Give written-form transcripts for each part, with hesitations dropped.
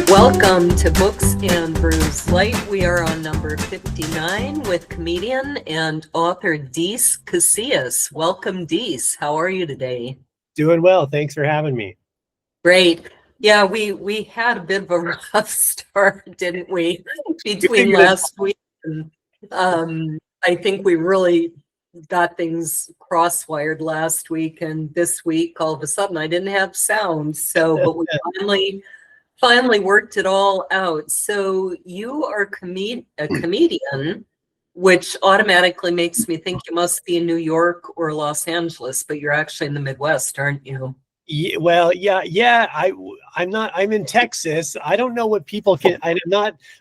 Welcome to Books and Brews Light. We are on number 59 with comedian and author Deece Casillas. Welcome, Deece. How are you today? Doing well. Thanks for having me. Great. Yeah, we had a bit of a rough start, didn't we? Between last week and I think we really got things crosswired last week, and this week all of a sudden I didn't have sound. But we finally worked it all out. So you are a comedian, which automatically makes me think you must be in New York or Los Angeles, but you're actually in the Midwest, aren't you? Yeah. I'm in Texas. I don't know what people can. I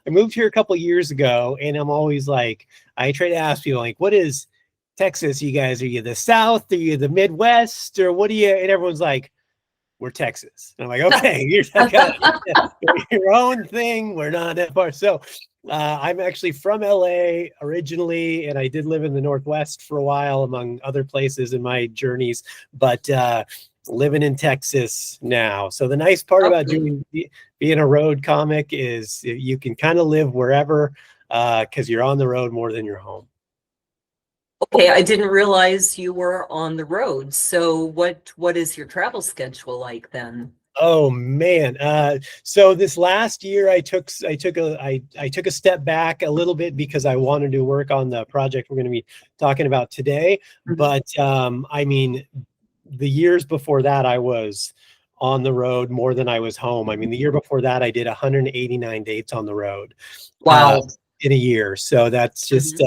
moved here a couple of years ago, and I'm always like, I try to ask people like, what is Texas? You guys, are you the South? Are you the Midwest? Or what do you? And everyone's like, we're Texas. And I'm like, okay, you're your own thing. We're not that far. So I'm actually from LA originally, and I did live in the Northwest for a while, among other places in my journeys, but living in Texas now. So the nice part about being a road comic is you can kind of live wherever because you're on the road more than you're home. Okay, I didn't realize you were on the road. So what is your travel schedule like then? Oh man. So this last year I took a step back a little bit because I wanted to work on the project we're going to be talking about today. Mm-hmm. But I mean, the years before that I was on the road more than I was home. I mean, the year before that I did 189 dates on the road. Wow. In a year. So that's just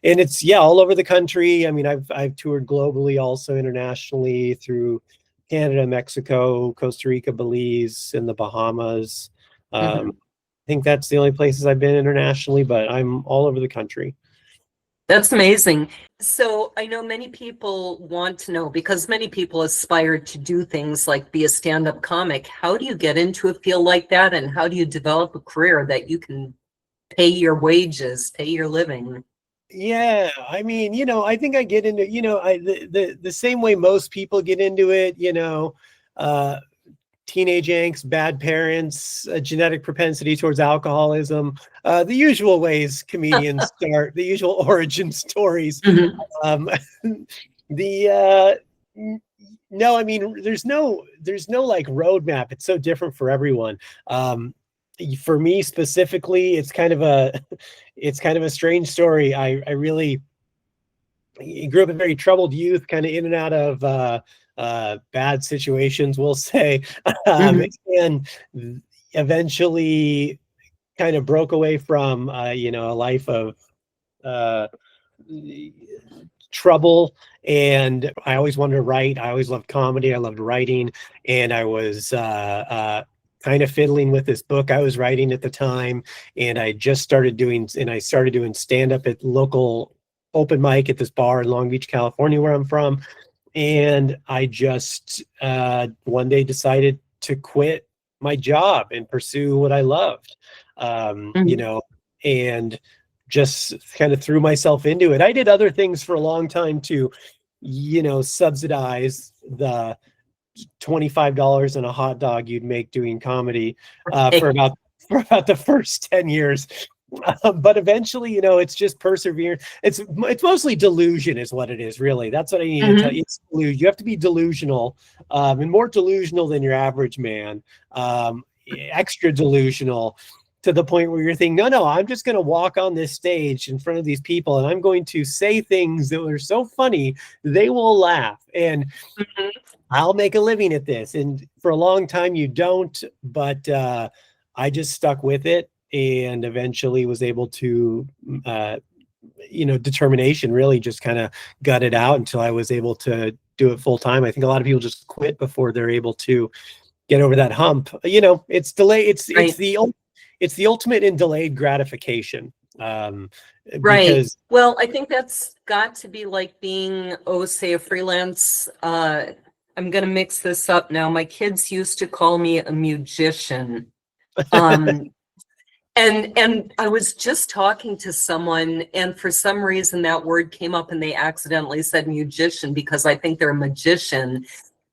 and it's all over the country. I mean, I've toured globally, also internationally, through Canada, Mexico, Costa Rica, Belize, and the Bahamas. I think that's the only places I've been internationally, but I'm all over the country. That's amazing. So I know many people want to know, because many people aspire to do things like be a stand-up comic. How do you get into a field like that, and how do you develop a career that you can pay your wages, pay your living? Yeah, I mean, I think I get into, the same way most people get into it, teenage angst, bad parents, a genetic propensity towards alcoholism, the usual ways comedians start, the usual origin stories. No, I mean, there's no like roadmap. It's so different for everyone. For me specifically, it's kind of a strange story. I really grew up a very troubled youth, kind of in and out of bad situations, we'll say, and eventually kind of broke away from a life of trouble. And I always wanted to write. I always loved comedy. I loved writing, and I was kind of fiddling with this book I was writing at the time, and I started doing stand-up at local open mic at this bar in Long Beach, California, where I'm from. And I just one day decided to quit my job and pursue what I loved, and just kind of threw myself into it. I did other things for a long time to, subsidize the $25 and a hot dog you'd make doing comedy for about the first 10 years. But eventually, it's just perseverance. It's mostly delusion is what it is, really. That's what I need to tell you. You have to be delusional, and more delusional than your average man, extra delusional, to the point where you're thinking, no, I'm just going to walk on this stage in front of these people, and I'm going to say things that are so funny they will laugh, and I'll make a living at this. And for a long time you don't, but I just stuck with it, and eventually was able to, determination really just kind of gut it out until I was able to do it full time. I think a lot of people just quit before they're able to get over that hump. It's delay. It's the ultimate in delayed gratification. Right. Because, well, I think that's got to be like being, say, a freelance. I'm going to mix this up now. My kids used to call me a musician. And I was just talking to someone, and for some reason that word came up and they accidentally said musician, because I think they're a magician.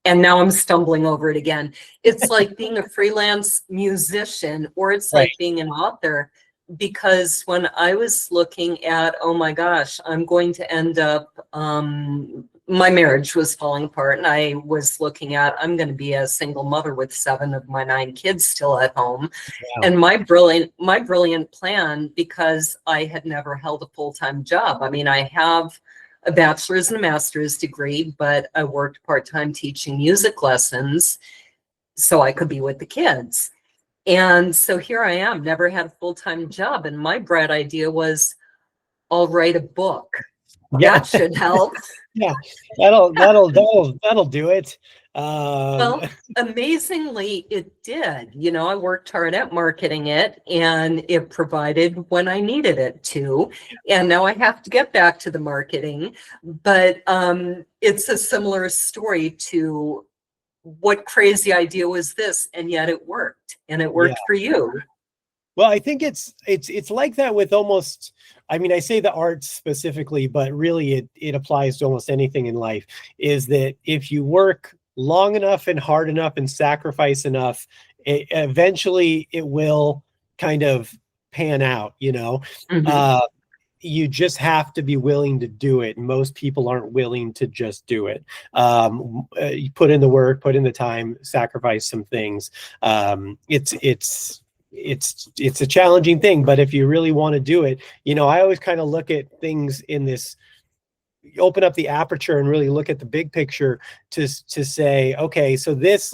And now I'm stumbling over it again. It's like being a freelance musician, or it's Right. like being an author. Because when I was looking at, oh my gosh, I'm going to end up, my marriage was falling apart, and I was looking at, I'm going to be a single mother with 7 of my 9 kids still at home. Wow. And my brilliant plan, because I had never held a full-time job. I mean, I have a bachelor's and a master's degree, but I worked part-time teaching music lessons so I could be with the kids. And so here I am, never had a full-time job. And my bright idea was, I'll write a book. Yeah. That should help. Yeah, that'll do it. Well, amazingly, it did. You know, I worked hard at marketing it, and it provided when I needed it to. And now I have to get back to the marketing. But it's a similar story to, what crazy idea was this? And yet it worked, and it worked for you. Well, I think it's like that with almost, I mean, I say the arts specifically, but really it applies to almost anything in life, is that if you work long enough and hard enough and sacrifice enough, eventually it will kind of pan out, you know. Mhm. You just have to be willing to do it. Most people aren't willing to just do it. You put in the work, put in the time, sacrifice some things. It's a challenging thing, but if you really want to do it, you know, I always kind of look at things in this, open up the aperture and really look at the big picture to say, okay, so this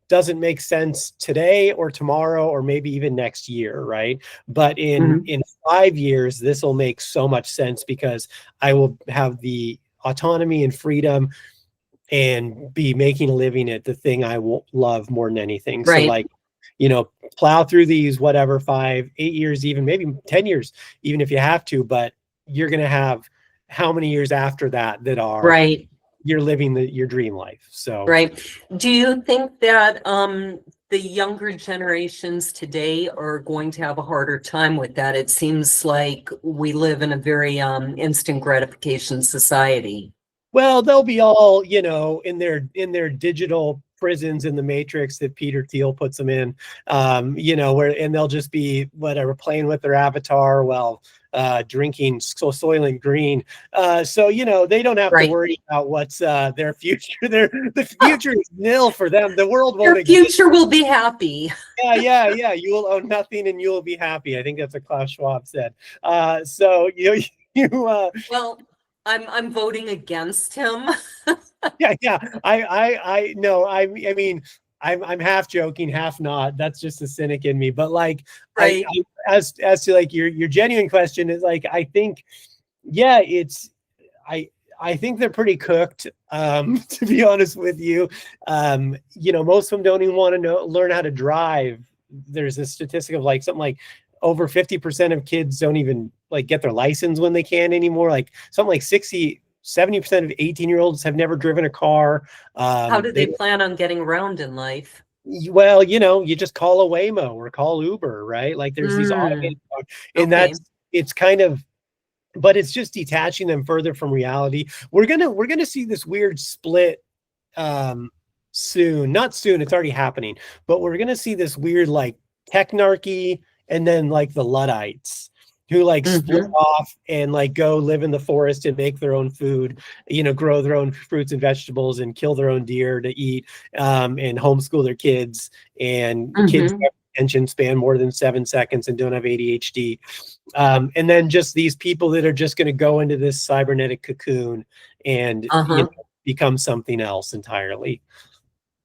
doesn't make sense today or tomorrow or maybe even next year, right? But in 5 years, this will make so much sense because I will have the autonomy and freedom and be making a living at the thing I will love more than anything. Right. So like, you know, plow through these, whatever, 5, 8 years, even maybe 10 years, even if you have to, but you're going to have how many years after that are right. You're living your dream life. So, right. Do you think that the younger generations today are going to have a harder time with that? It seems like we live in a very instant gratification society. well, they'll be all, you know, in their digital prisons in the Matrix that Peter Thiel puts them in, you know, and they'll just be whatever, playing with their avatar while drinking Soylent Green. So, you know, they don't have to worry about what's their future. The future is nil for them. The world won't exist. Their future will be happy. Yeah. You will own nothing and you will be happy. I think that's what Klaus Schwab said. So well, I'm voting against him. Yeah. I know. I mean, I'm half joking, half not. That's just the cynic in me. But like, right. As to like your genuine question is like, I think, yeah, I think they're pretty cooked. To be honest with you, you know, most of them don't even want to learn how to drive. There's a statistic of like something like over 50% of kids don't even like get their license when they can anymore. Like something like 70% of 18-year-olds have never driven a car. How do they plan on getting around in life? Well, you know, you just call a Waymo or call Uber, right? Like there's these automated, and it's kind of, but it's just detaching them further from reality. We're gonna see this weird split soon. Not soon, it's already happening, but we're gonna see this weird like technarchy and then like the Luddites who like split off and like go live in the forest and make their own food, you know, grow their own fruits and vegetables and kill their own deer to eat, and homeschool their kids, and kids have attention span more than 7 seconds and don't have ADHD. And then just these people that are just going to go into this cybernetic cocoon and you know, become something else entirely.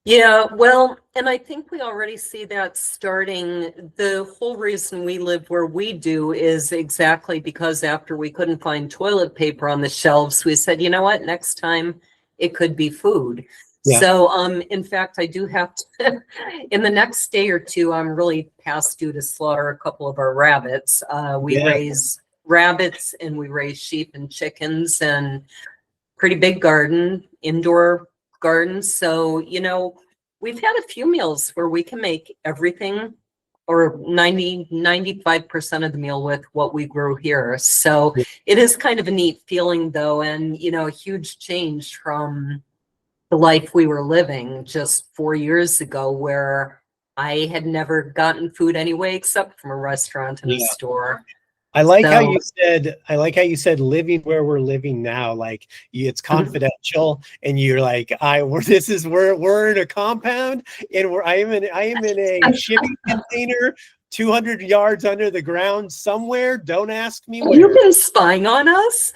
Yeah, well, and I think we already see that starting. The whole reason we live where we do is exactly because after we couldn't find toilet paper on the shelves, we said, you know what, next time it could be food. Yeah. So, in fact, I do have to, in the next day or two, I'm really past due to slaughter a couple of our rabbits. We raise rabbits and we raise sheep and chickens, and pretty big garden, indoor gardens. So, you know, we've had a few meals where we can make everything or 95% of the meal with what we grew here. So it is kind of a neat feeling though. And, you know, a huge change from the life we were living just 4 years ago, where I had never gotten food anyway, except from a restaurant and a Yeah. store. I like how So you said living where we're living now, like it's confidential, and you're like, we're in a compound, and I am in a shipping container 200 yards under the ground somewhere. Don't ask me have you where. been spying on us?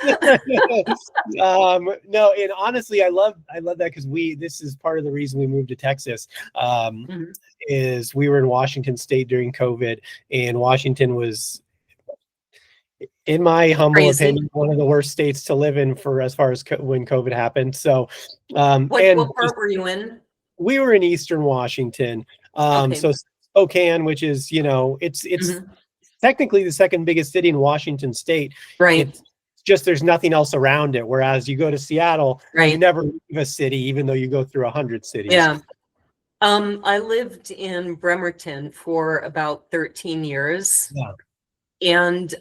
No, and honestly, I love that, because this is part of the reason we moved to Texas. Mhm. Is we were in Washington State during COVID, and Washington was, in my humble Crazy. opinion, one of the worst states to live in for as far as when COVID happened. So, What part were you in? we were in Eastern Washington. Okay. So Spokane, which is, it's Mhm. technically the second biggest city in Washington State. Right. It's just there's nothing else around it. Whereas you go to Seattle, you Right. never leave a city, even though you go through 100 cities. Yeah. I lived in Bremerton for about 13 years. Yeah. And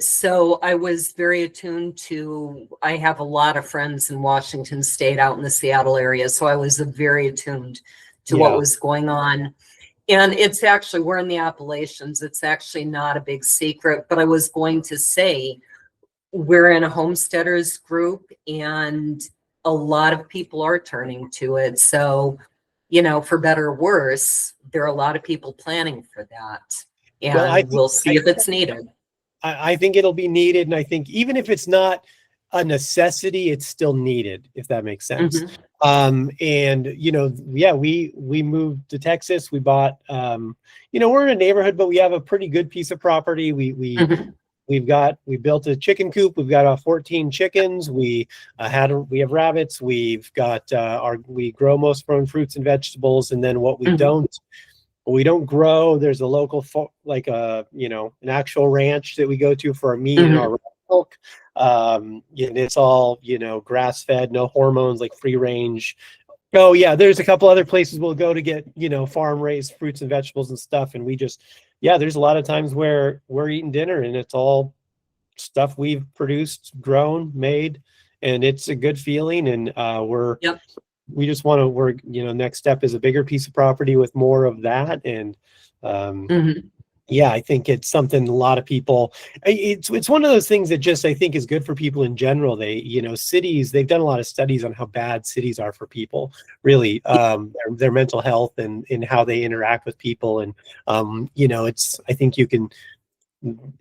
so I was very attuned to, I have a lot of friends in Washington State out in the Seattle area. So I was very attuned to what Yeah. was going on. And it's actually, we're in the Appalachians. It's actually not a big secret, but I was going to say, we're in a homesteaders group, and a lot of people are turning to it. So, for better or worse, there are a lot of people planning for that. Well, And we'll see if it's needed. I think it'll be needed. And I think even if it's not a necessity, it's still needed, if that makes sense. And, we moved to Texas. We bought, we're in a neighborhood, but we have a pretty good piece of property. We built a chicken coop. We've got 14 chickens. We have rabbits. We've got we grow most of our own fruits and vegetables. And then what we don't grow, there's a local an actual ranch that we go to for our meat and our milk. And it's all grass fed, no hormones, like free range. Oh yeah, there's a couple other places we'll go to get farm raised fruits and vegetables and stuff. And there's a lot of times where we're eating dinner and it's all stuff we've produced, grown, made, and it's a good feeling. And we just want to next step is a bigger piece of property with more of that. And I think it's something a lot of people, it's one of those things that just, I think, is good for people in general. Cities, they've done a lot of studies on how bad cities are for people, really, their mental health and how they interact with people. And, I think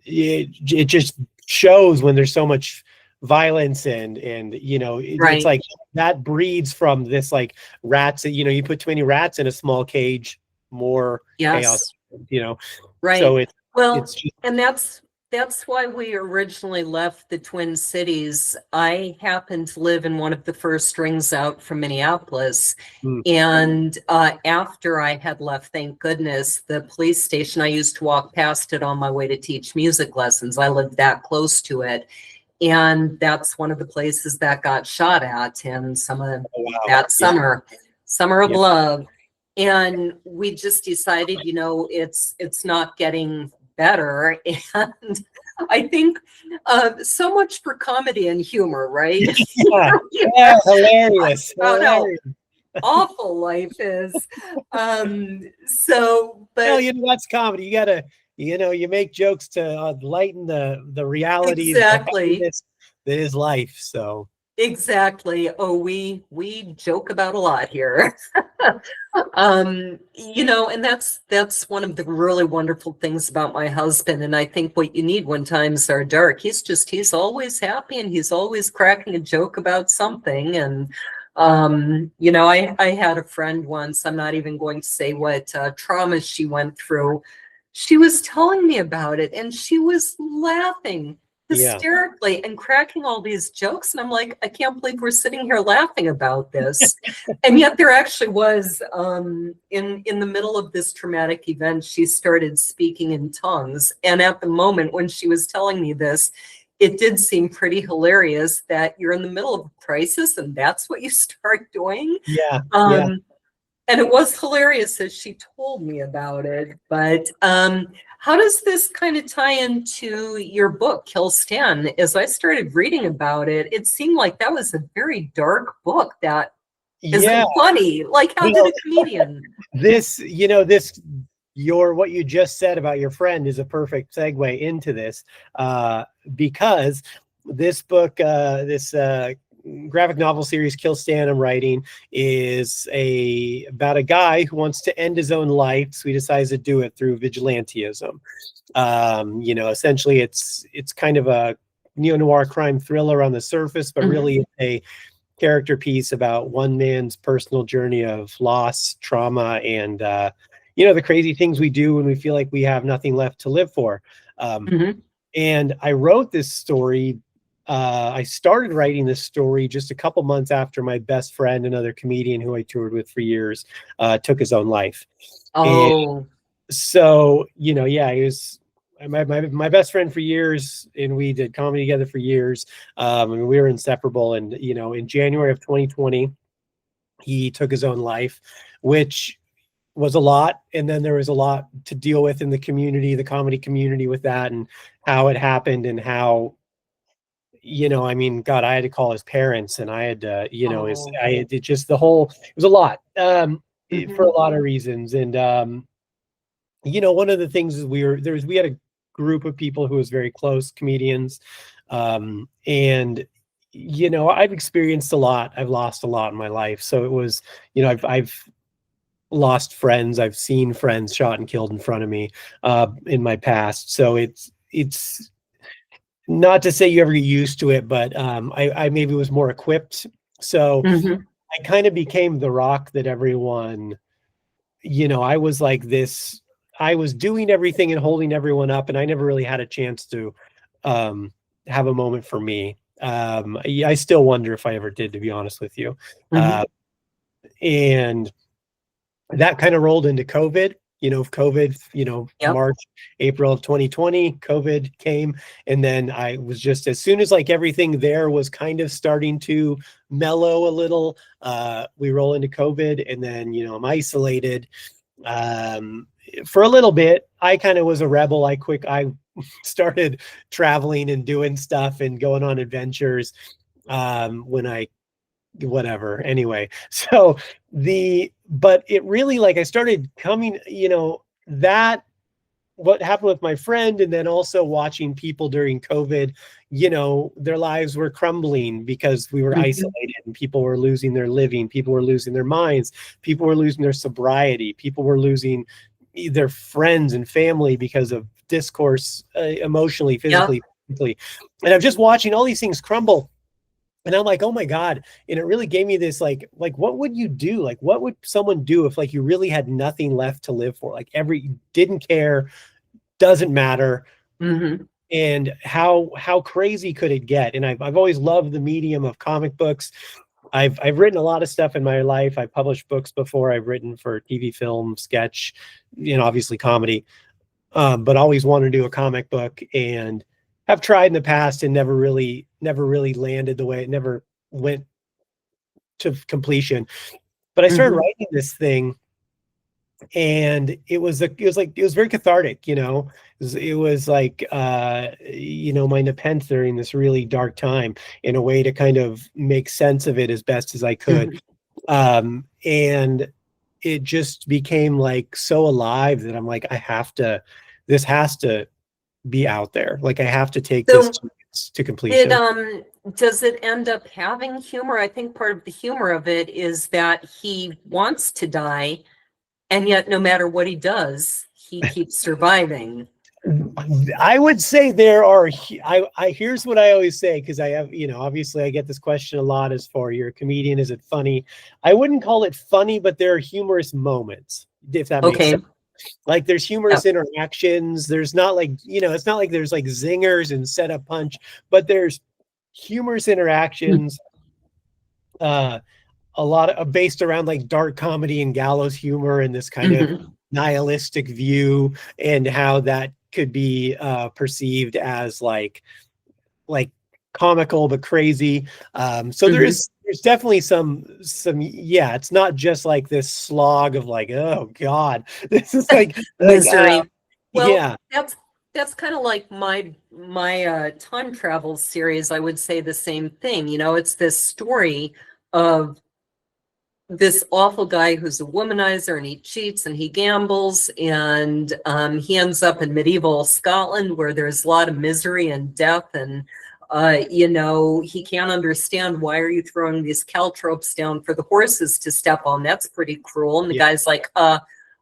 it just shows when there's so much violence and it's like that breeds from this, like rats that, you put too many rats in a small cage, more chaos, Right. So and that's why we originally left the Twin Cities. I happened to live in one of the first rings out from Minneapolis. And after I had left, thank goodness, the police station, I used to walk past it on my way to teach music lessons. I lived that close to it. And that's one of the places that got shot at in some of that summer of love. And we just decided, it's not getting better. And I think so much for comedy and humor, right? Hilarious. How awful life is. But that's comedy. You gotta, you make jokes to lighten the reality exactly that is life. So exactly. Oh, we joke about a lot here. And that's one of the really wonderful things about my husband. And I think what you need when times are dark, he's always happy, and he's always cracking a joke about something. And I had a friend once, I'm not even going to say what trauma she went through. She was telling me about it, and she was laughing hysterically and cracking all these jokes. And I'm like, I can't believe we're sitting here laughing about this. And yet there actually was, in the middle of this traumatic event, she started speaking in tongues. And at the moment when she was telling me this, it did seem pretty hilarious that you're in the middle of a crisis and that's what you start doing. And it was hilarious as she told me about it. But how does this kind of tie into your book, Kill Stan? As I started reading about it, it seemed like that was a very dark book that is Yeah. funny. Like, how did a comedian? This, you know, this, what you just said about your friend is a perfect segue into this, because this book, this graphic novel series, Kill Stan, I'm writing, is about a guy who wants to end his own life, so he decides to do it through vigilantism. You know, essentially, it's kind of a neo-noir crime thriller on the surface, but really it's a character piece about one man's personal journey of loss, trauma, and you know, the crazy things we do when we feel like we have nothing left to live for. And I wrote this story. I started writing this story just a couple months after my best friend, another comedian who I toured with for years, took his own life. Oh. And so, you know, yeah, he was my best friend for years, and we did comedy together for years. And we were inseparable. And, you know, in January of 2020, he took his own life, which was a lot. And then there was a lot to deal with in the community, the comedy community, with that, and how it happened, and how, you know, I mean, God, I had to call his parents, and I had to, you know, it just, the whole, it was a lot, for a lot of reasons. And, you know, one of the things is we had a group of people who was very close, comedians. And, you know, I've experienced a lot. I've lost a lot in my life. So it was, you know, I've lost friends. I've seen friends shot and killed in front of me, in my past. So it's not to say you ever get used to it, but, I maybe was more equipped. So I kind of became the rock that everyone, you know, I was like this, I was doing everything and holding everyone up, and I never really had a chance to have a moment for me. I still wonder if I ever did, to be honest with you. And that kind of rolled into COVID. You know, March, April of 2020, COVID came. And then I was just, as soon as like everything there was kind of starting to mellow a little, we roll into COVID, and then, you know, I'm isolated. For a little bit, I kind of was a rebel. I started traveling and doing stuff and going on adventures, whatever. Anyway, so but it really, like, I started coming, you know, that what happened with my friend, and then also watching people during COVID, you know, their lives were crumbling because we were isolated, and people were losing their living, people were losing their minds, people were losing their sobriety, people were losing their friends and family because of discourse, emotionally, physically, physically. And I'm just watching all these things crumble. And I'm like, oh my God. And it really gave me this, like, what would you do? Like, what would someone do if, like, you really had nothing left to live for? Like, didn't care, doesn't matter. And how crazy could it get? And I've always loved the medium of comic books. I've written a lot of stuff in my life. I've published books before. I've written for TV, film, sketch, you know, obviously comedy, but always wanted to do a comic book, and have tried in the past and never really landed the way it never went to completion. But I started writing this thing, and it was very cathartic, you know. It was like, you know, my nepenthe during this really dark time, in a way to kind of make sense of it as best as I could. And it just became like so alive that I'm like, this has to be out there. Like, I have to take this to completion. Does it end up having humor? I think part of the humor of it is that he wants to die, and yet no matter what he does, he keeps surviving. I would say there are, here's what I always say, because I have, you know, obviously I get this question a lot, as for, you're a comedian, is it funny? I wouldn't call it funny, but there are humorous moments, if that makes sense. Like, there's humorous interactions. There's not, like, you know, it's not like there's like zingers and set up punch, but there's humorous interactions, a lot of based around like dark comedy and gallows humor, and this kind of nihilistic view, and how that could be perceived as like comical but crazy. So there's definitely some, yeah, it's not just like this slog of like, oh God, this is like misery. Well, yeah, that's kind of like my time travel series. I would say the same thing. You know, it's this story of this awful guy who's a womanizer, and he cheats and he gambles, and he ends up in medieval Scotland where there's a lot of misery and death, and you know, he can't understand, why are you throwing these caltropes down for the horses to step on? That's pretty cruel. And the guy's like,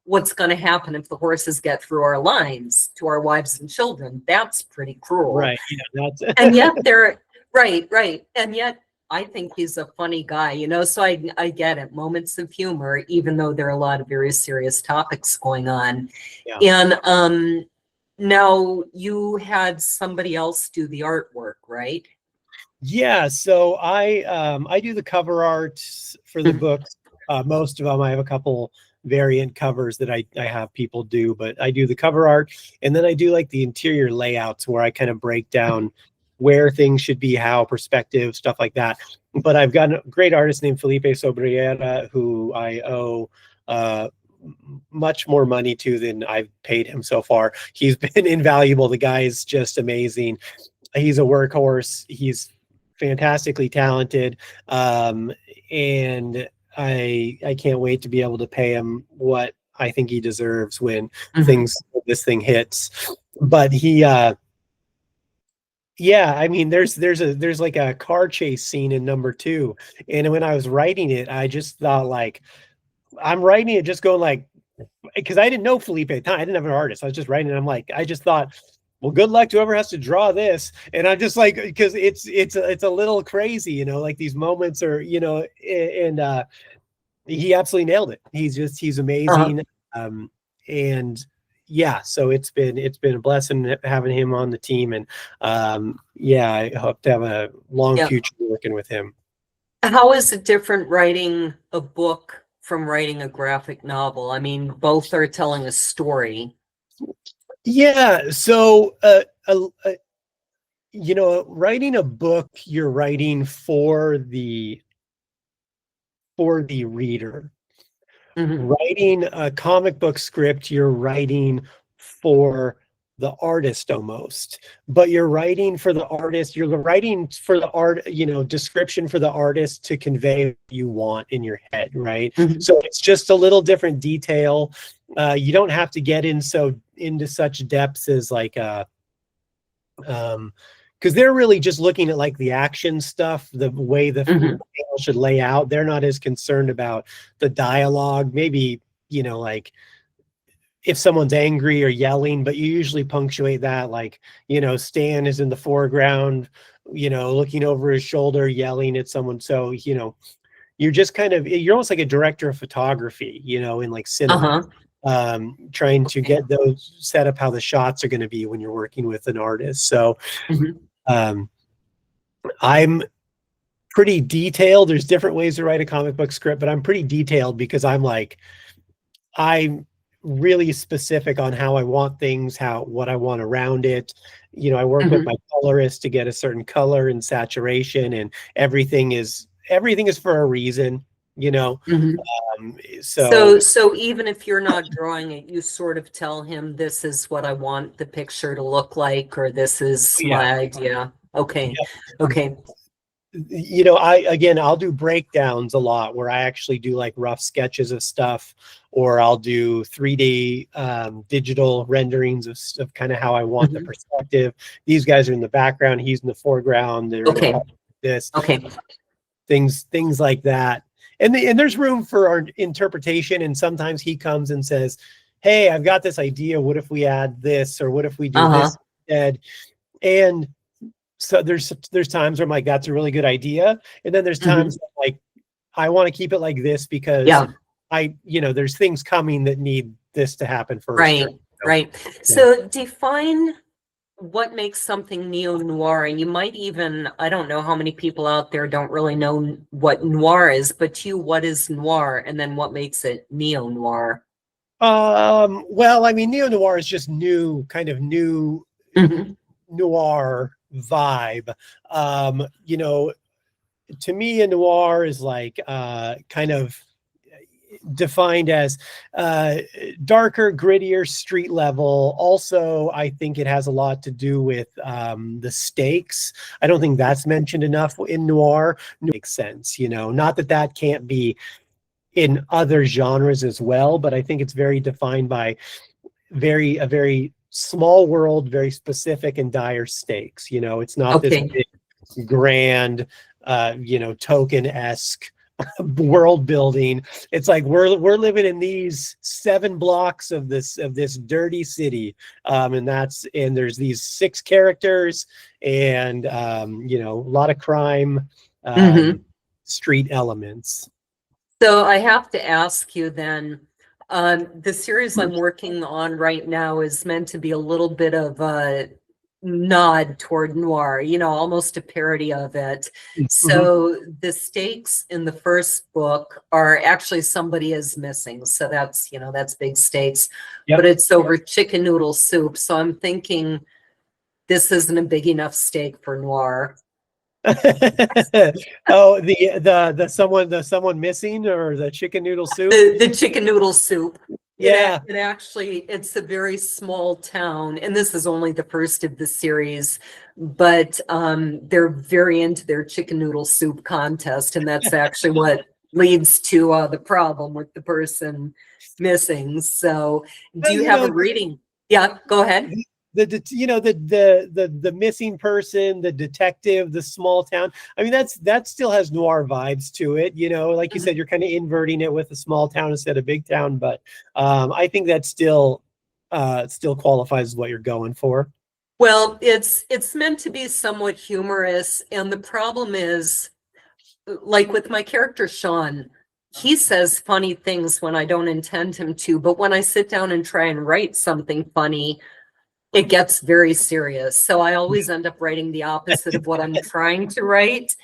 what's going to happen if the horses get through our lines to our wives and children? That's pretty cruel. Right. Yeah, that's And yet they're right. And yet I think he's a funny guy, you know, so I get it. Moments of humor, even though there are a lot of very serious topics going on. Yeah. And now you had somebody else do the artwork, right? Yeah, so I do the cover art for the books. Most of them, I have a couple variant covers that I have people do, but I do the cover art, and then I do like the interior layouts where I kind of break down where things should be, how, perspective, stuff like that. But I've got a great artist named Felipe Sobriera who I owe much more money to than I've paid him so far. He's been invaluable. The guy is just amazing. He's a workhorse. He's fantastically talented. And I can't wait to be able to pay him what I think he deserves when this thing hits. But he yeah, I mean, there's like a car chase scene in #2. And when I was writing it, I just thought, like, I'm writing it just going like, because I didn't know Felipe at the time. I didn't have an artist. I was just writing it. I'm like, I just thought, well, good luck to whoever has to draw this. And I'm just like, because it's a little crazy, you know, like these moments are, you know, and he absolutely nailed it. He's amazing. And yeah, so it's been a blessing having him on the team. And yeah, I hope to have a long future working with him. How is it different writing a book from writing a graphic novel? I mean, both are telling a story. Yeah, so you know, writing a book, you're writing for the reader. Writing a comic book script, you're writing for the artist almost, but you're writing for the artist. You're writing for the art, you know, description for the artist to convey what you want in your head, right? So it's just a little different detail. You don't have to get into such depths as like because they're really just looking at like the action stuff, the way the panel should lay out. They're not as concerned about the dialogue. Maybe, you know, like if someone's angry or yelling, but you usually punctuate that, like, you know, Stan is in the foreground, you know, looking over his shoulder, yelling at someone. So, you know, you're just kind of, you're almost like a director of photography, you know, in like cinema. Trying to get those set up how the shots are going to be when you're working with an artist. So I'm pretty detailed. There's different ways to write a comic book script, but I'm pretty detailed because I'm really specific on how I want things, what I want around it. You know, I work with my colorist to get a certain color and saturation, and everything is for a reason, you know. So even if you're not drawing it, you sort of tell him, this is what I want the picture to look like, or this is my idea. Okay. You know, I'll do breakdowns a lot where I actually do like rough sketches of stuff, or I'll do 3D digital renderings of kind of how I want the perspective. These guys are in the background, he's in the foreground. They're things like that. And there's room for our interpretation. And sometimes he comes and says, hey, I've got this idea. What if we add this? Or what if we do this instead? And so there's times where I'm like, that's a really good idea. And then there's times like, I want to keep it like this because you know, there's things coming that need this to happen first. So define what makes something neo-noir. And you might even, I don't know how many people out there don't really know what noir is, but to you, what is noir? And then what makes it neo-noir? Well, I mean, neo-noir is just new noir vibe. You know, to me, a noir is like kind of defined as darker, grittier, street level. Also, I think it has a lot to do with the stakes. I don't think that's mentioned enough in noir. It makes sense, you know, not that can't be in other genres as well, but I think it's very defined by a very small world, very specific and dire stakes. You know, it's not this Okay. big, grand, token-esque world building. It's like we're living in these 7 blocks of this dirty city, and there's these 6 characters, and a lot of crime, Mhm. street elements. So I have to ask you then, the series I'm working on right now is meant to be a little bit of a nod toward noir, almost a parody of it. Mhm. So the stakes in the first book are actually somebody is missing. So that's big stakes, but Yep. it's over chicken noodle soup. So I'm thinking this isn't a big enough stake for noir. Oh, the someone missing, or the chicken noodle soup. The chicken noodle soup. Yeah. It's a very small town, and this is only the first of the series, but they're very into their chicken noodle soup contest, and that's actually what leads to the problem with the person missing. So, do Well, you have a reading? Yeah, go ahead. the missing person, the detective, the small town. I mean, that still has noir vibes to it. Like you said, you're kind of inverting it with a small town instead of big town, but I think that still qualifies as what you're going for. Well, it's meant to be somewhat humorous, and the problem is, like with my character Sean, he says funny things when I don't intend him to, but when I sit down and try and write something funny, it gets very serious. So I always end up writing the opposite of what I'm trying to write.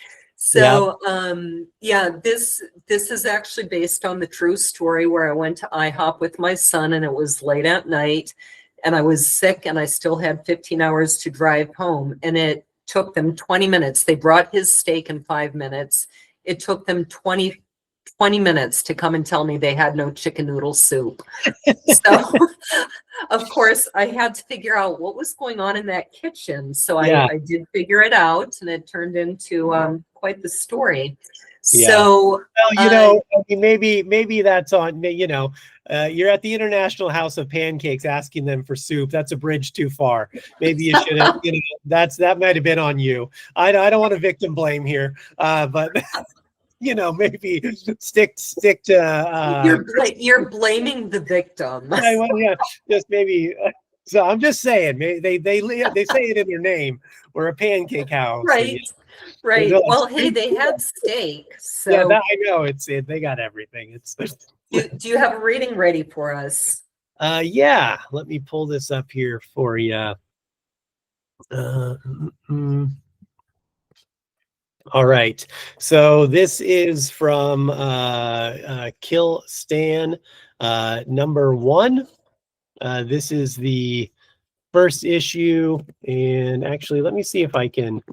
Yeah. So yeah, this is actually based on the true story where I went to IHOP with my son, and it was late at night, and I was sick, and I still had 15 hours to drive home, and it took them 20 minutes. They brought his steak in 5 minutes. It took them 20 minutes to come and tell me they had no chicken noodle soup. So, of course, I had to figure out what was going on in that kitchen. So Yeah. I did figure it out, and it turned into quite the story. Yeah. So, Well, I mean, maybe that's on, you're at the International House of Pancakes asking them for soup. That's a bridge too far. Maybe you should have, that might have been on you. I don't want to victim blame here, but maybe stick to. you're blaming the victim. Yeah, well, yeah, just maybe. So I'm just saying, they say it in their name. We're a pancake house. Right. Right. Well, hey, they had steak. Yeah, So, I know they got everything. do you have a reading ready for us? Yeah, let me pull this up here for you. All right, so this is from Kill Stan number 1. This is the first issue, and actually, let me see if I can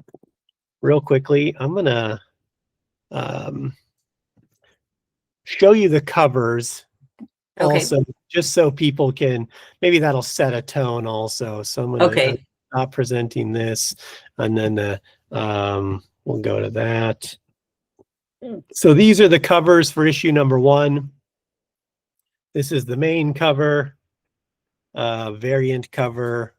real quickly. I'm gonna show you the covers. Okay. Also, just so people can, maybe that'll set a tone also. So I'm gonna stop presenting this, and then we'll go to that. So these are the covers for issue number 1. This is the main cover, variant cover,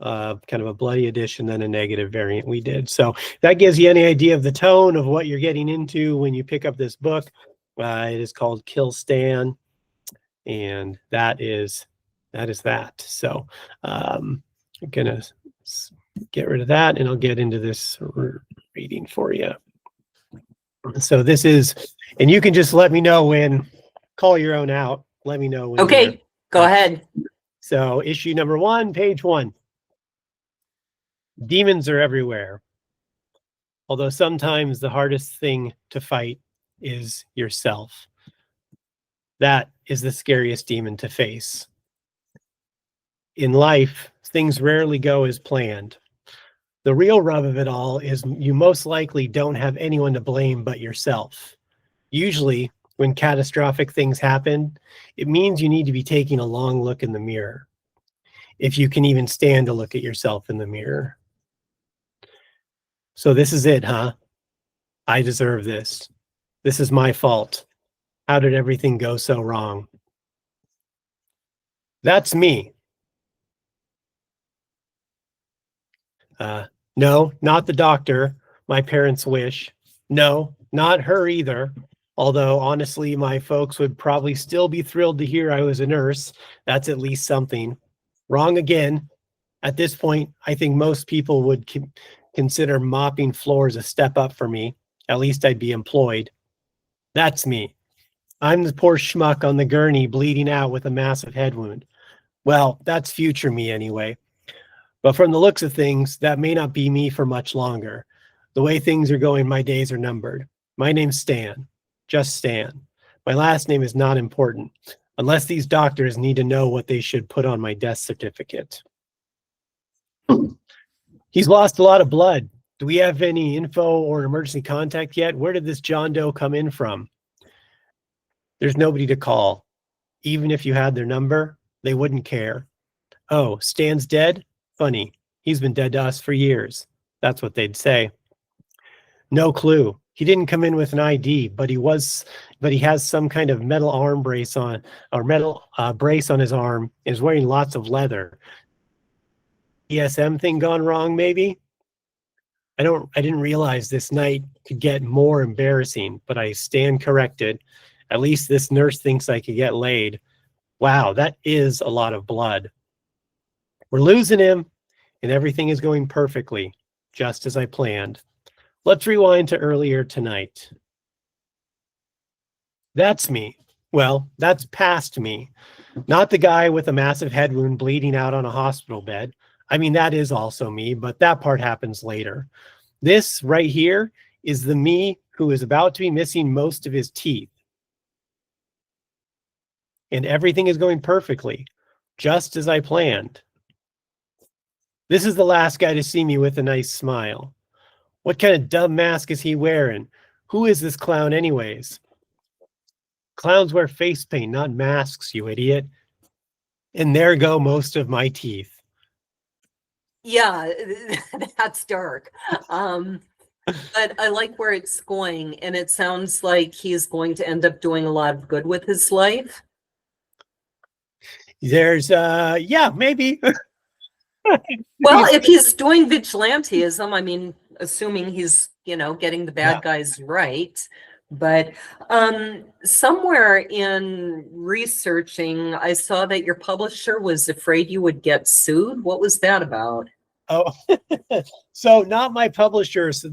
kind of a bloody edition, then a negative variant we did. So that gives you any idea of the tone of what you're getting into when you pick up this book. It is called Kill Stan, and that is that. So I'm gonna get rid of that, and I'll get into this reading for you. So this is, and you can just let me know when, call your own out. Let me know when. Okay, go ahead. So issue number 1, page 1. Demons are everywhere. Although sometimes the hardest thing to fight is yourself. That is the scariest demon to face. In life, things rarely go as planned. The real rub of it all is you most likely don't have anyone to blame but yourself. Usually, when catastrophic things happen, it means you need to be taking a long look in the mirror. If you can even stand to look at yourself in the mirror. So this is it, huh? I deserve this. This is my fault. How did everything go so wrong? That's me. No, not the doctor. My parents' wish. No, not her either. Although, honestly, my folks would probably still be thrilled to hear I was a nurse. That's at least something. Wrong again. At this point, I think most people would consider mopping floors a step up for me. At least I'd be employed. That's me. I'm the poor schmuck on the gurney bleeding out with a massive head wound. Well, that's future me anyway. But from the looks of things, that may not be me for much longer. The way things are going, my days are numbered. My name's Stan. Just Stan. My last name is not important, unless these doctors need to know what they should put on my death certificate. He's lost a lot of blood. Do we have any info or an emergency contact yet? Where did this John Doe come in from? There's nobody to call. Even if you had their number, they wouldn't care. Oh, Stan's dead? Funny. He's been dead to us for years. That's what they'd say. No clue. He didn't come in with an ID, but he has some kind of metal arm brace on, or metal brace on his arm, and is wearing lots of leather. ESM thing gone wrong, maybe? I didn't realize this night could get more embarrassing, but I stand corrected. At least this nurse thinks I could get laid. Wow, that is a lot of blood. We're losing him, and everything is going perfectly, just as I planned. Let's rewind to earlier tonight. That's me. Well, that's past me. Not the guy with a massive head wound bleeding out on a hospital bed. I mean, that is also me, but that part happens later. This right here is the me who is about to be missing most of his teeth. And everything is going perfectly, just as I planned. This is the last guy to see me with a nice smile. What kind of dumb mask is he wearing? Who is this clown anyways? Clowns wear face paint, not masks, you idiot. And there go most of my teeth. Yeah, that's dark. But I like where it's going, and it sounds like he's going to end up doing a lot of good with his life. There's yeah, maybe. Well, if he's doing vigilantism, I mean, assuming he's, getting the bad guys right. But somewhere in researching, I saw that your publisher was afraid you would get sued. What was that about? Oh, so not my publisher. So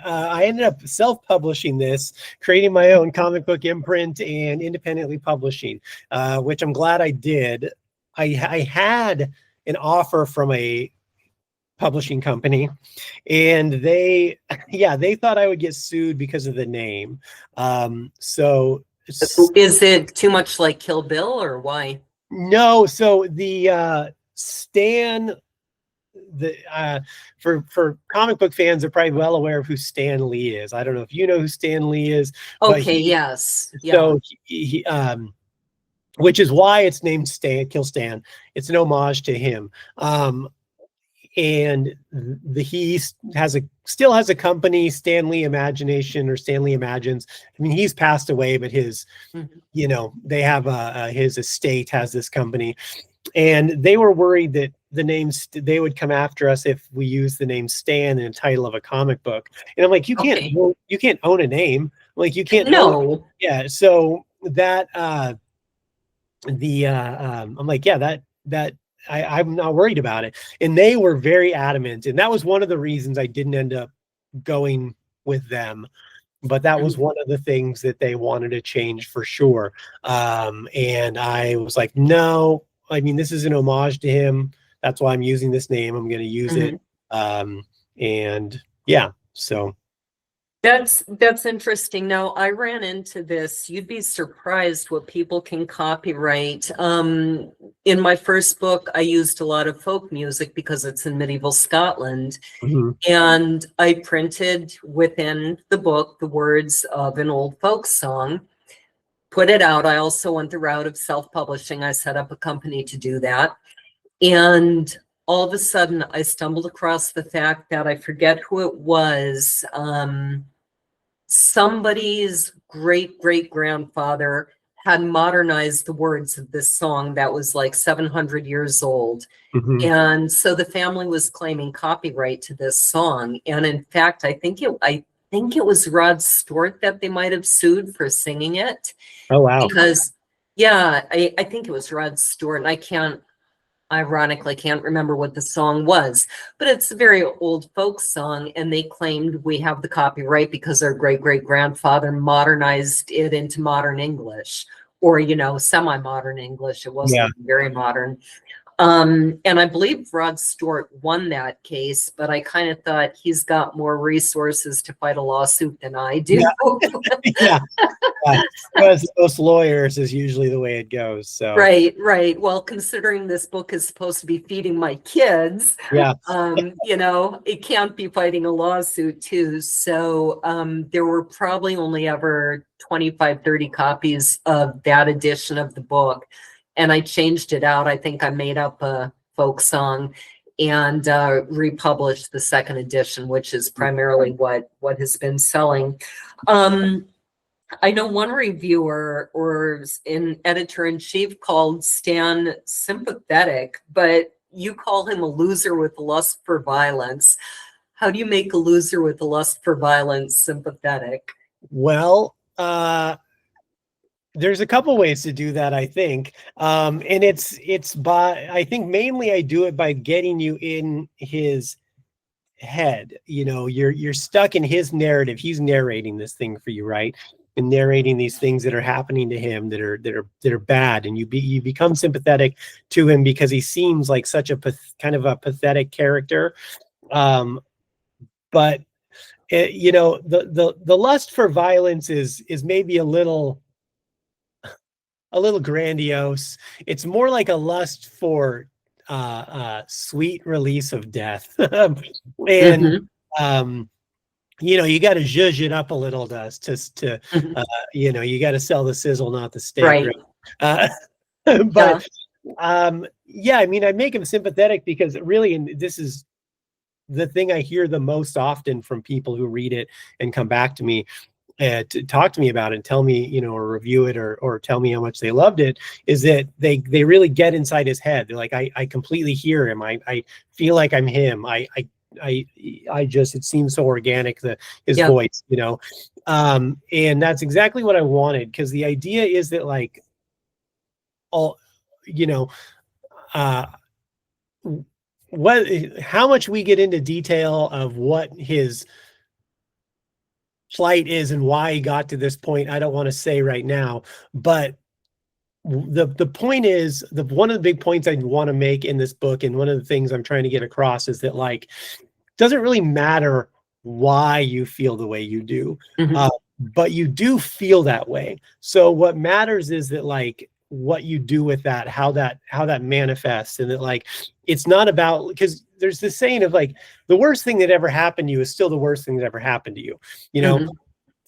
I ended up self-publishing this, creating my own comic book imprint and independently publishing, which I'm glad I did. I had an offer from a publishing company, and they thought I would get sued because of the name. So is it too much like Kill Bill, or why? No, so the Stan, for comic book fans are probably well aware of who Stan Lee is. I don't know if you know who Stan Lee is. Okay, yes. So he which is why it's named Kill Stan. It's an homage to him. And he still has a company, Stanley Imagination, or Stanley Imagines. I mean, he's passed away, but his, they have his estate has this company, and they were worried that the names, they would come after us if we use the name Stan in the title of a comic book. And I'm like, you can't own a name. Like, you can't. No. Yeah. So that I'm like, yeah, that. I'm not worried about it. And they were very adamant. And that was one of the reasons I didn't end up going with them. But that was one of the things that they wanted to change for sure. And I was like, no, I mean, this is an homage to him. That's why I'm using this name. I'm going to use it. And yeah, so. That's interesting. Now, I ran into this. You'd be surprised what people can copyright. In my first book, I used a lot of folk music because it's in medieval Scotland. And I printed within the book the words of an old folk song, put it out. I also went the route of self-publishing. I set up a company to do that. And all of a sudden, I stumbled across the fact that I forget who it was. somebody's great-great-grandfather had modernized the words of this song that was like 700 years old. Mhm. And so the family was claiming copyright to this song. And in fact, I think it was Rod Stewart that they might have sued for singing it. Oh, wow. Because, yeah, I think it was Rod Stewart, and ironically can't remember what the song was, but it's a very old folk song, and they claimed we have the copyright because our great-great-grandfather modernized it into modern English, or, semi-modern English. It Yeah. wasn't very modern. And I believe Rod Stewart won that case, but I kind of thought he's got more resources to fight a lawsuit than I do. Yeah. Yeah. As most lawyers is usually the way it goes. So Right. Well, considering this book is supposed to be feeding my kids, yeah. it can't be fighting a lawsuit too. So there were probably only ever 25, 30 copies of that edition of the book. And I changed it out. I think I made up a folk song and republished the second edition, which is primarily what has been selling. I know one reviewer or an editor-in-chief called Stan sympathetic, but you call him a loser with a lust for violence. How do you make a loser with a lust for violence sympathetic? Well, there's a couple ways to do that, I think. And it's by, I think mainly I do it by getting you in his head. You're stuck in his narrative. He's narrating this thing for you, right? And narrating these things that are happening to him that are bad, and you become sympathetic to him because he seems like such a kind of a pathetic character. But the lust for violence is maybe a little grandiose. It's more like a lust for sweet release of death. And you got to zhuzh it up a little to you got to sell the sizzle, not the steak, right? But I mean, I make him sympathetic because really, and this is the thing I hear the most often from people who read it and come back to me to talk to me about it and tell me, or review it or tell me how much they loved it, is that they really get inside his head. They're like, I completely hear him. I feel like I'm him. I just, it seems so organic, his voice, and that's exactly what I wanted. Cause the idea is that like, how much we get into detail of what his plight is and why he got to this point, I don't want to say right now, but the point is, one of the big points I want to make in this book, and one of the things I'm trying to get across, is that like, it doesn't really matter why you feel the way you do, but you do feel that way. So what matters is that like what you do with that, how that manifests, and that like, it's not about, because there's this saying of like, the worst thing that ever happened to you is still the worst thing that ever happened to you.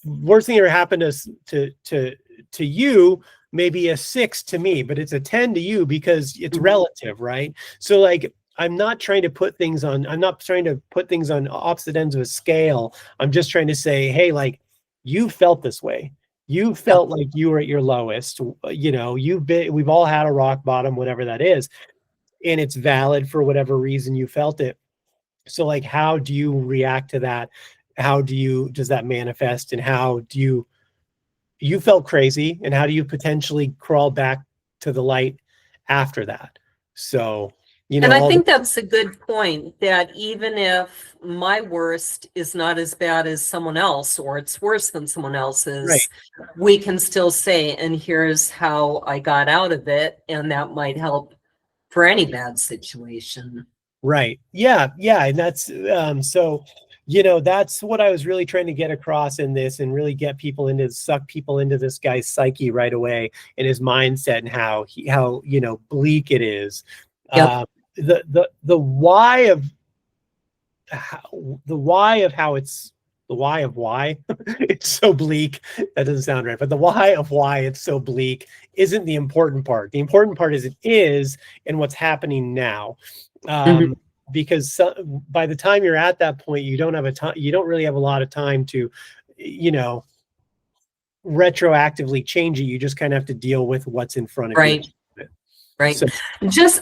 Worst thing that ever happened to you may be a 6 to me, but it's a 10 to you because it's relative, right? So like, I'm not trying to put things on opposite ends of a scale. I'm just trying to say, hey, like, you felt this way. You felt like you were at your lowest. We've all had a rock bottom, whatever that is, and it's valid for whatever reason you felt it. So like, how do you react to that? Does that manifest, and how do you felt crazy, and how do you potentially crawl back to the light after that? So, and I think that's a good point, that even if my worst is not as bad as someone else, or it's worse than someone else's, right, we can still say, and here's how I got out of it. And that might help for any bad situation. Right. Yeah. And that's so, that's what I was really trying to get across in this, and really suck people into this guy's psyche right away, in his mindset, and how bleak it is. The why of why it's so bleak. That doesn't sound right, but the why of why it's so bleak isn't the important part. The important part is and what's happening now. Because by the time you're at that point, you don't really have a lot of time to you know, retroactively change it. You just kind of have to deal with what's in front of Right. you. Right. So,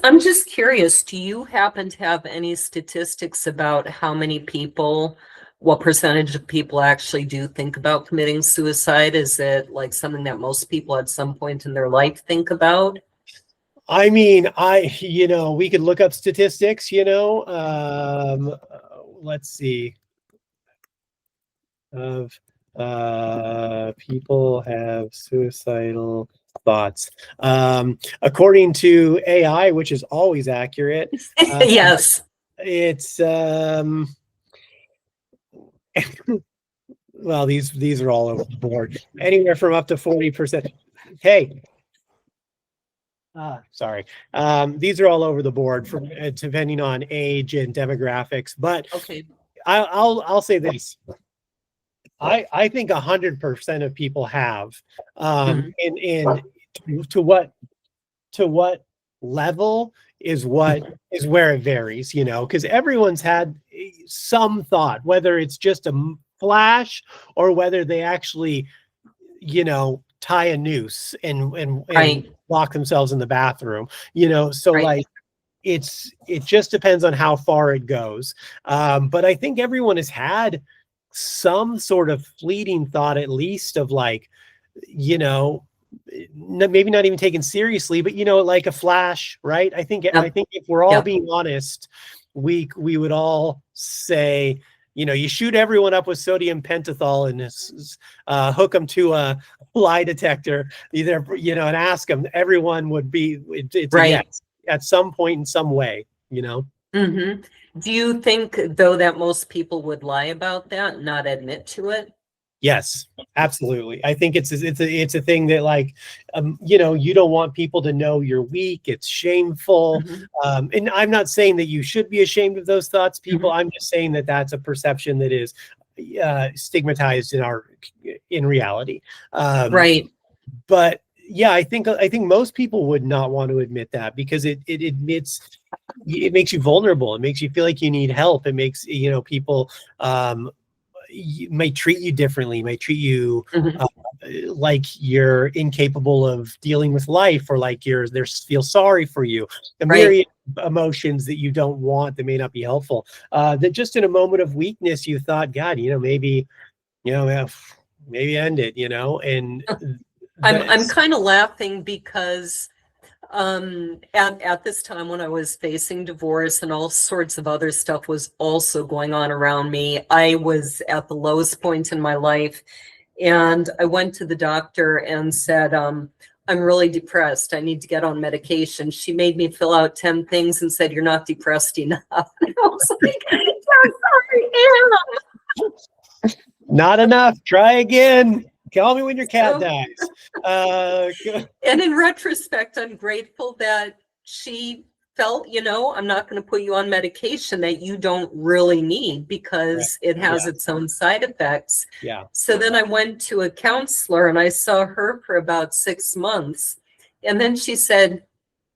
I'm just curious, do you happen to have any statistics about how many people, what percentage of people actually do think about committing suicide? Is it like something that most people at some point in their life think about? I mean, we could look up statistics, let's see, of people have suicidal thoughts. According to AI, which is always accurate, Yes. it's well, these are all over the board. Anywhere from up to 40%. Hey, sorry. These are all over the board from depending on age and demographics. But Okay. I'll say this. I think 100% of people have, and to what level is where it varies, because everyone's had some thought, whether it's just a flash or whether they actually, tie a noose and Right. lock themselves in the bathroom, so Right. like it just depends on how far it goes. But I think everyone has had some sort of fleeting thought, at least, of like, maybe not even taken seriously, but like a flash, right? I think if we're all being honest, we would all say, you shoot everyone up with sodium pentothal and hook them to a lie detector, either, and ask them. Everyone would be, it's Right. a yes at some point in some way, Mm-hmm. Do you think, though, that most people would lie about that, not admit to it? Yes, absolutely. I think it's a thing that, like, you don't want people to know you're weak. It's shameful. And I'm not saying that you should be ashamed of those thoughts, people. I'm just saying that that's a perception that is stigmatized in reality. Right. But yeah, I think most people would not want to admit that, because it makes you vulnerable. It makes you feel like you need help. It makes, people may treat you differently, may treat you like you're incapable of dealing with life, or like they feel sorry for you. A myriad of emotions that you don't want, that may not be helpful. That just in a moment of weakness, you thought, God, maybe end it, and I'm kind of laughing because at this time, when I was facing divorce and all sorts of other stuff was also going on around me, I was at the lowest point in my life, and I went to the doctor and said, I'm really depressed. I need to get on medication. She made me fill out 10 things and said, you're not depressed enough. And I was like, yes, I am. Not enough. Try again. Call me when your cat dies. And in retrospect, I'm grateful that she felt, I'm not going to put you on medication that you don't really need, because it has its own side effects. Yeah. So then I went to a counselor and I saw her for about 6 months. And then she said,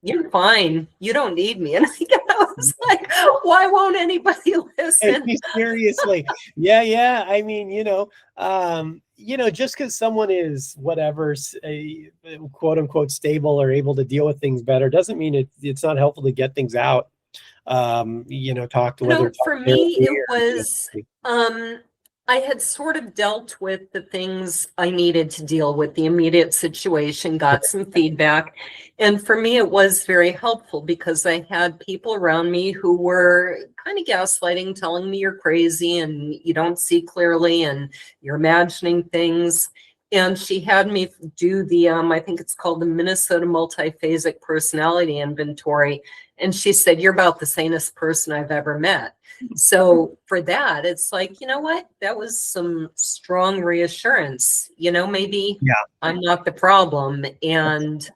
you're fine. You don't need me. And I was like, why won't anybody listen? Seriously. Yeah. I mean, just because someone is whatever, quote unquote stable or able to deal with things better, doesn't mean it's not helpful to get things out. Talk to whether for me it was I had sort of dealt with the things I needed to deal with, the immediate situation, got some feedback. And for me, it was very helpful, because I had people around me who were kind of gaslighting, telling me you're crazy and you don't see clearly and you're imagining things. And she had me do the, I think it's called the Minnesota Multiphasic Personality Inventory. And she said, you're about the sanest person I've ever met. So for that, it's like, you know what? That was some strong reassurance, maybe I'm not the problem. And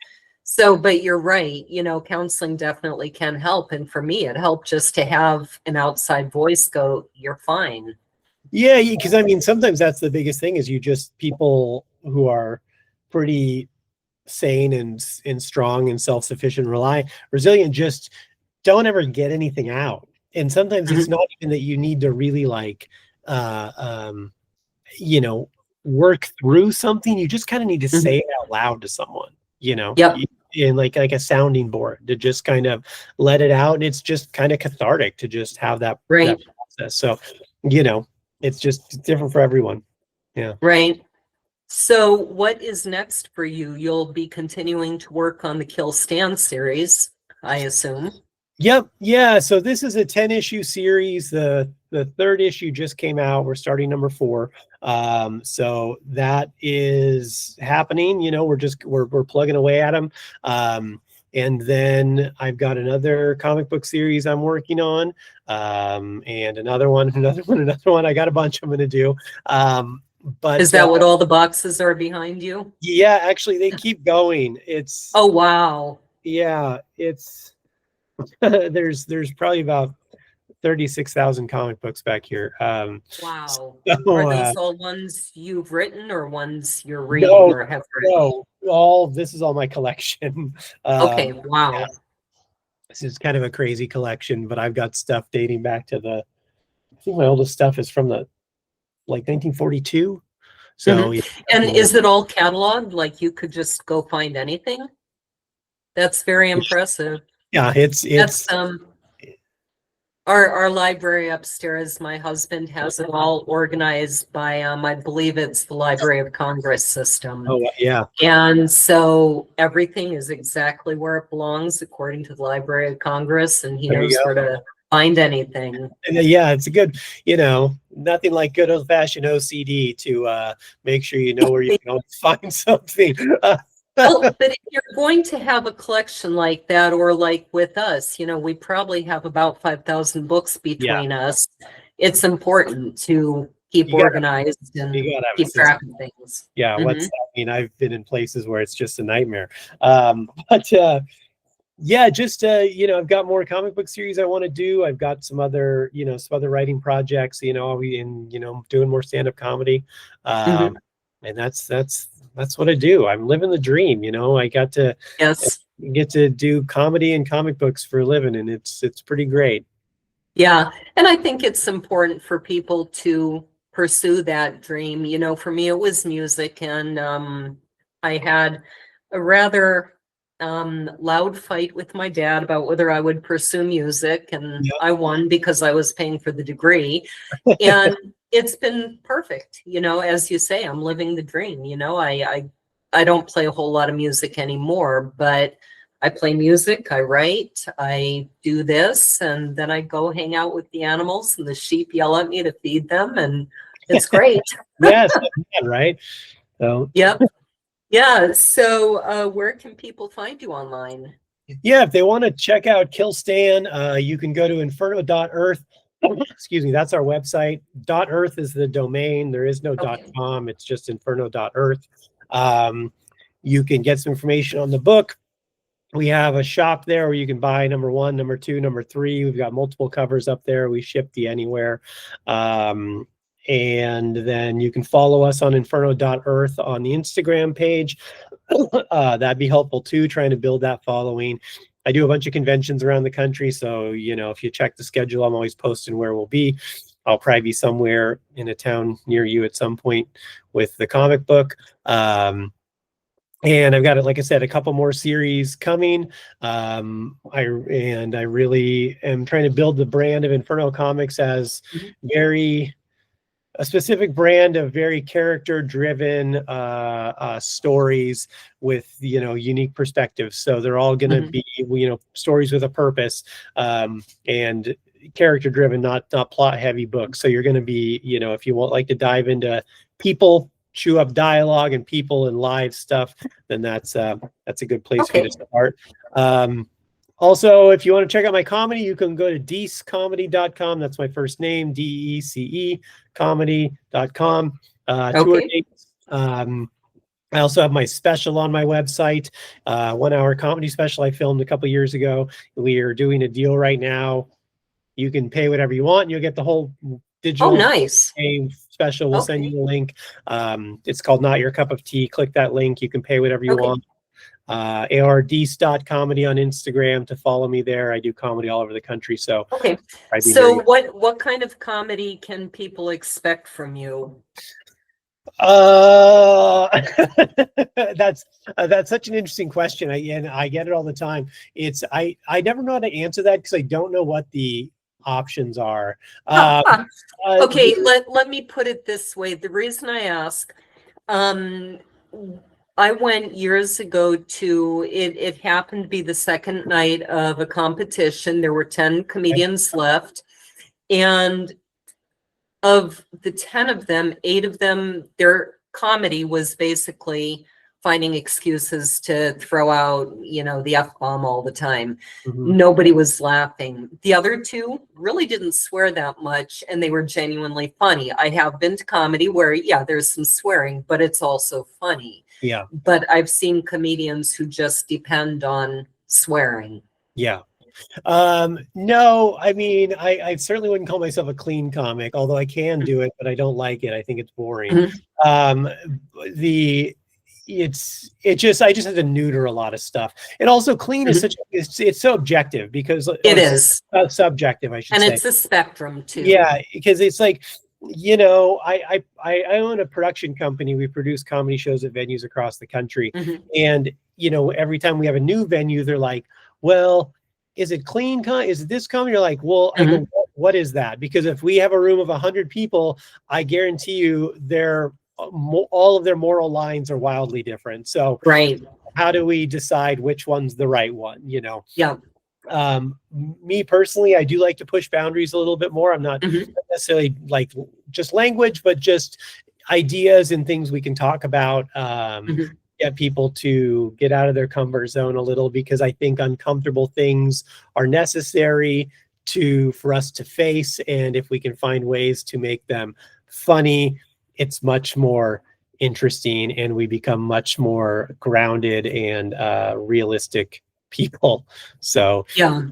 so, but you're right, counseling definitely can help. And for me, it helped just to have an outside voice go, you're fine. Yeah, because I mean, sometimes that's the biggest thing, is people who are pretty sane and strong and self-sufficient, resilient, just don't ever get anything out. And sometimes it's not even that you need to really, like, work through something, you just kind of need to Mhm. say it out loud to someone, Yep. in like a sounding board to just kind of let it out. And it's just kind of cathartic to just have that Right. process. So, it's just different for everyone. Yeah. Right. So what is next for you? You'll be continuing to work on the Kill Stan series, I assume. Yep. Yeah. So this is a 10 issue series. The third issue just came out. We're starting number 4. So that is happening. We're plugging away at them. And then I've got another comic book series I'm working on. And another one. I got a bunch I'm going to do. But Is that what all the boxes are behind you? yeah, actually they keep going. Oh, wow. Yeah, it's there's probably about 36,000 comic books back here. Wow. So, Are those all ones you've written or ones you're reading no, or have written? this is all my collection. Okay, Yeah, wow. this is kind of a crazy collection, but I've got stuff dating back to I think my oldest stuff is from the like 1942. So Mhm. And is it all cataloged? Like you could just go find anything? That's very impressive. yeah, That's it's our library upstairs. My husband has it all organized by I believe it's the Library of Congress system. oh yeah. And so everything is exactly where it belongs according to the Library of Congress, and he There you knows go. where to find anything. And yeah, it's a good, nothing like good old fashioned OCD to make sure you know where you can always find something. Well, but if you're going to have a collection like that, or like with us, we probably have about 5,000 books Yeah, between us. It's important to keep you gotta organized and you gotta have a keep track system. of things. Yeah, Mhm. I've been in places where it's just a nightmare. But yeah, just I've got more comic book series I want to do. I've got some other writing projects, I'll be doing more stand-up comedy. Mhm. And that's what I do. I'm living the dream, I Yes. get to do comedy and comic books for a living, and it's pretty great. Yeah. And I think it's important for people to pursue that dream. For me, it was music, and I had a rather loud fight with my dad about whether I would pursue music, and Yeah. I won because I was paying for the degree. And it's been perfect. As you say, I'm living the dream. I don't play a whole lot of music anymore, but I play music, I write, I do this, and then I go hang out with the animals, and the sheep yell at me to feed them, and it's great. Yes, yeah, right. So Yep. Yeah. So where can people find you online? yeah, if they want to check out Kill Stan, you can go to inferno.earth. Excuse me, that's our website. .earth is the domain. There is no Okay. .com. It's just inferno.earth. You can get some information on the book. We have a shop there where you can buy number 1, number 2, number 3. We've got multiple covers up there. We ship the anywhere. And then you can follow us on inferno.earth on the Instagram page. That'd be helpful too, trying to build that following. I do a bunch of conventions around the country. So, if you check the schedule, I'm always posting where we'll be. I'll probably be somewhere in a town near you at some point with the comic book. And I've got, like I said, a couple more series coming. I really am trying to build the brand of Inferno Comics as a specific brand of very character-driven stories with unique perspectives. So they're all going to be stories with a purpose, and character-driven, not plot-heavy books. So you're going to be if you like to dive into people, chew up dialogue and people and live stuff, then that's a good place for you to start. Also, if you want to check out my comedy, you can go to deececomedy.com. That's my first name, DECE comedy.com. Tour dates. I also have my special on my website, 1-hour comedy special I filmed a couple years ago. We are doing a deal right now. You can pay whatever you want, and you'll get the whole digital. Oh, nice. Special. We'll send you a link. It's called Not Your Cup of Tea. Click that link. You can pay whatever you want. ARDeece.comedy on Instagram to follow me there. I do comedy all over the country. So so what kind of comedy can people expect from you? Uh, that's such an interesting question. And I get it all the time. I never know how to answer that because I don't know what the options are. Okay, let me put it this way. The reason I ask, I went years ago to it happened to be the second night of a competition. There were 10 comedians left, and of the 10 of them, 8 of them, their comedy was basically finding excuses to throw out, the F-bomb all the time. Mhm. Nobody was laughing. The other 2 really didn't swear that much, and they were genuinely funny. I have been to comedy where, yeah, there's some swearing, but it's also funny. Yeah. But I've seen comedians who just depend on swearing. Yeah. No, I mean, I certainly wouldn't call myself a clean comic, although I can do it, but I don't like it. I think it's boring. Mhm. I just have to neuter a lot of stuff. And also clean is it's so objective because It is. Subjective, I should And say. it's a spectrum too. Yeah, because it's like, I own a production company. We produce comedy shows at venues across the country. And, every time we have a new venue, they're like, well, is it clean? Is it this comedy? You're like, well, I go, what is that? Because if we have a room of 100 people, I guarantee you all of their moral lines are wildly different. So right. How do we decide which one's the right one? Yeah. Me personally, I do like to push boundaries a little bit more. I'm not necessarily like just language, but just ideas and things we can talk about. Get people to get out of their comfort zone a little, because I think uncomfortable things are necessary for us to face. And if we can find ways to make them funny, it's much more interesting and we become much more grounded and realistic people. So yeah.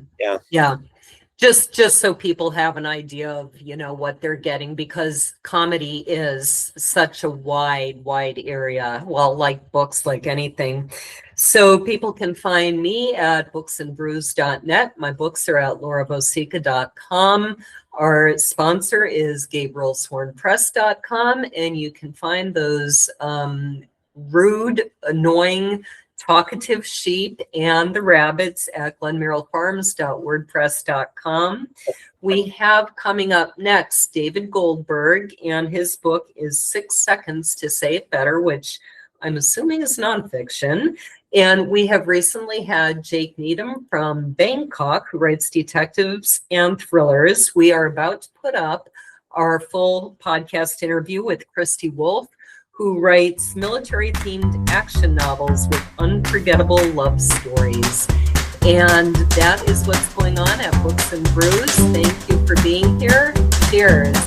Just so people have an idea of, what they're getting, because comedy is such a wide area. Well, like books, like anything. So people can find me at booksandbrews.net. My books are at lauravosica.com. Our sponsor is gabrielswornpress.com, and you can find those rude, annoying, talkative sheep and the rabbits at glenmerrillfarms.wordpress.com. We have coming up next David Goldberg, and his book is 6 Seconds to Say It Better, which I'm assuming is nonfiction. And we have recently had Jake Needham from Bangkok, who writes detectives and thrillers. We are about to put up our full podcast interview with Christy Wolf, who writes military-themed action novels with unforgettable love stories. And that is what's going on at Books and Brews. Thank you for being here. Cheers.